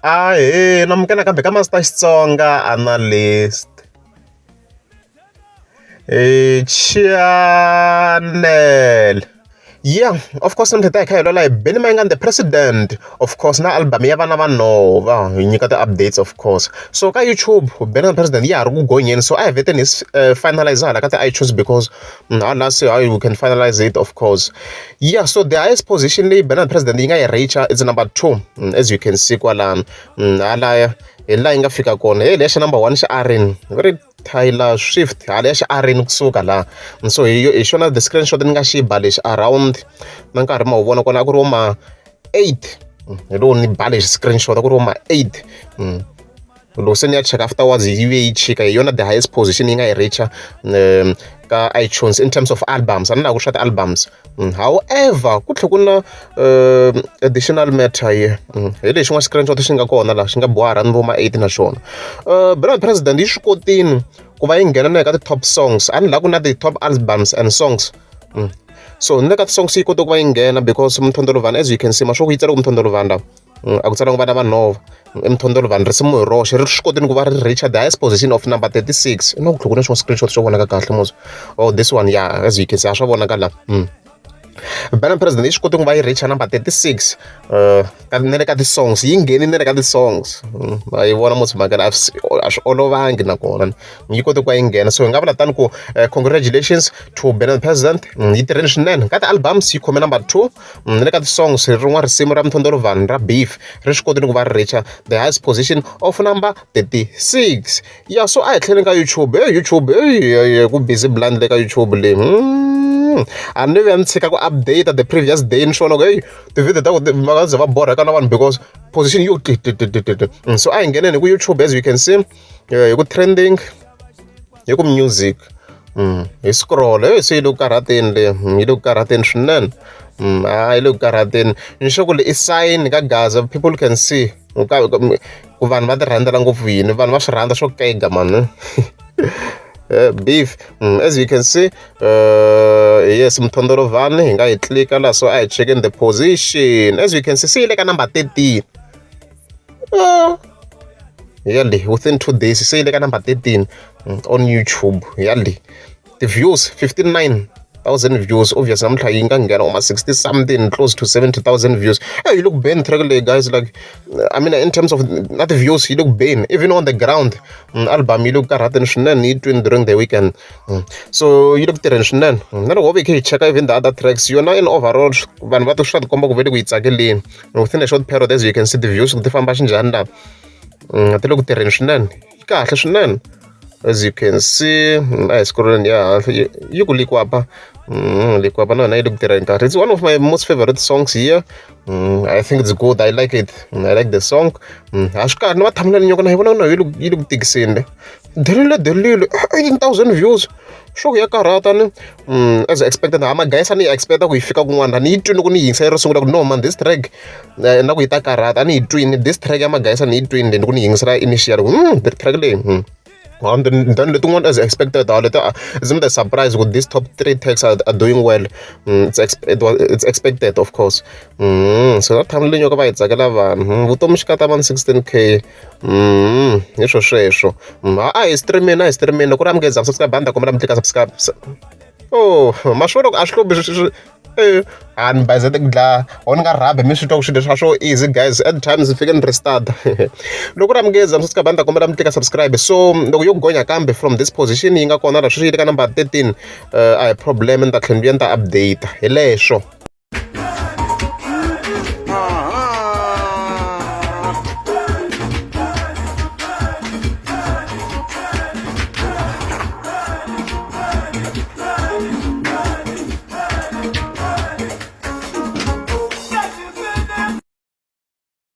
namukela kambe ka Master Xitsonga analyst channel. Yeah, of course, Mtheka like Benny Mayengani the president. Of course, na album ya vana vanova nyika the updates, of course. So ka YouTube Benny the president yeah going in. So I have it is finalize like the iTunes because last year we can finalize it, of course. Yeah, so the highest position Benny the president inga reach is number 2, as you can see kwala ala la inga fika kona lesha number 1 xa Aaron very Tyler Swift lesha Aaron kusuka la. So hi shona the screenshot ni nga xi ba lexi around na nkarhi ma vona kona ku ri ma 8 hi lo ni ba lexi screenshot ku ri ma 8 lo se ni ya check afterwards yi ve yi chika hi yona the highest position yi nga yi reacha ka iTunes in terms of albums ani na ku short albums. However ku tlhe ku na additional matter here hi lexi n'wa screenshot xi nga kona la xi nga boha rani vo ma 8 na xona. Brother president yi swi kotini ku va yi nghena na ka ti top songs ani la ku na ti top albums and songs. So ni le ka ti songs yi kota ku va yi nghena because Mthondolovhani, as you can see masho ku yi tsala ku Mthondolovhani la a ku tsala ku vana vanova Mthondolovhani risimu hi roxe ri swi kotini ku va ri reach the highest position of number 36. No ku tlhela ku na xin'wana screenshot xo vonaka kahle mos. Oh, this one yeah, as you can see a swa vonaka la Benny president yi swi koti ku va yi reach number 36 ni le ka ti songs yi ngheni ni le ka ti songs a yi vona mos mhaka a swi olovangi nakona yi koti ku va yi nghena. So hi nga vula tani ku congratulations to Benny president yi tirheni swinene ka ti albums yi khome number 2 ni le ka ti songs rin'wana risimu ra Mthondolovhani ra beef ri swi kotini ku va ri reacha the highest position of number 36. Yeah, so a hi tlheleni ka YouTube ku busy blind le ka YouTube leyi a ni ve ni tshika ku update the previous day ni swona ku hey ti-video ta ku va ze va borheka na vanhu because position yo so a hi ngheneni ku YouTube, as you can see hi ku trending hi ku music hi scroll se yi le ku karhateni le yi le ku karhateni swinene yi le ku karhateni ni sure ku le i sign ka Gaza people can see ku vanhu va ti rhandzela ngopfu yini vanhu va swi rhandza swo kega mani beef as you can see yes Mthondolovhani hi nga hi click la so I check in the position, as you can see yi le ka number 13 yali within 2 days se yi le ka number 13 on YouTube yali the views 59,000 views. Obviously I'm trying to get almost 60 something close to 70,000 views. Hey, you look Ben regularly guys, like I mean in terms of not the views you look Ben even on the ground album you look karatan need to during the weekend. So you look tension not what we can check even the other tracks you're not in overall van what to shot combo very with again within a short period. As you can see the views of the fashion janda they look tension kahle. As you can see I scrolling yeah you could likwapa likwapa no look there. It's one of my most favorite songs here. I think it's good. I like it. I like the song. Ashka no thumbnail you gonna no you look thick scene delile 18,000 views. Show ya karata ni as expected ama guys ani expect ku ifika kun'wana ni twini ku ni yingisela ro sungula ku no man this track na ku yi ta karata ni twini this track ama guys ani twini ku ni yingisela initial the track leyi and then the one as expected isn't the surprise with these top 3 tracks are doing well. It's expected, of course. So that time you go tsakela vanhu vutomi xi kata 16k hi sweswo a hi streaming ku ri amukeza subscribe banda kombela mi tlika subscribe. Oh maswero a swi hlobi and by the time on nga rhabe mi swi twa ku swilo leswi swo easy guys at times if you can restart loko ramukeza mi subscribe banda kombela mi tlika subscribe. So loko yo gonya kambe from this position yi nga kona la swi yi le ka number 13 a hi problem ni ta tlhela ni ta update hi leswo.